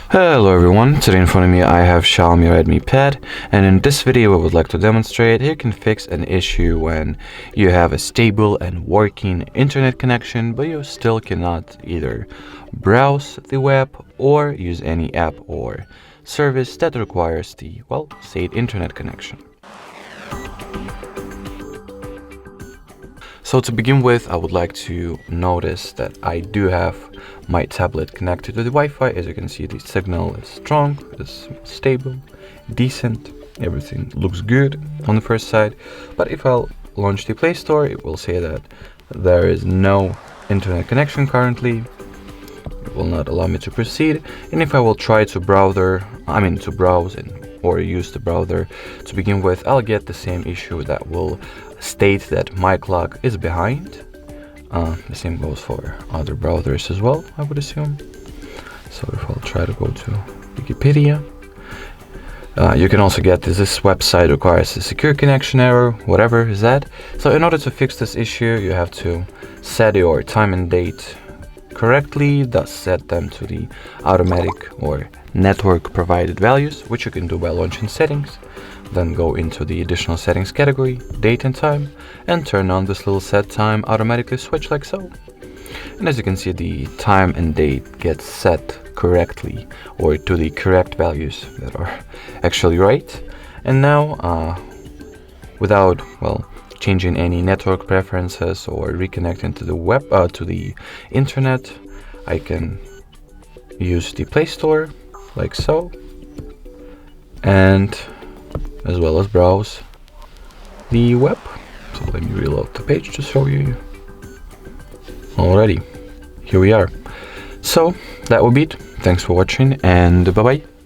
Hello everyone, today in front of me I have Xiaomi Redmi Pad, and in this video I would like to demonstrate how you can fix an issue when you have a stable and working internet connection but you still cannot either browse the web or use any app or service that requires the, well, said internet connection. So to begin with, I would like to notice that I do have my tablet connected to the Wi-Fi. As you can see, the signal is strong, is stable, decent, everything looks good on the first side. But if I'll launch the Play Store, it will say that there is no internet connection currently. It will not allow me to proceed. And if I will try to browse or use the browser to begin with, I'll get the same issue that will state that my clock is behind. The same goes for other browsers as well, I would assume. So if I'll try to go to Wikipedia, you can also get this website requires a secure connection error, whatever is that. So in order to fix this issue, you have to set your time and date correctly, thus set them to the automatic or network provided values, which you can do by launching settings. Then go into the additional settings category, date and time, and turn on this little set time automatically switch like so. And as you can see, the time and date gets set correctly or to the correct values that are actually right. And now without, well, changing any network preferences or reconnecting to the web to the internet, I can use the Play Store like so, and as well as browse the web. So let me reload the page to show you. Alrighty, here we are. So that will be it. Thanks for watching, and bye bye.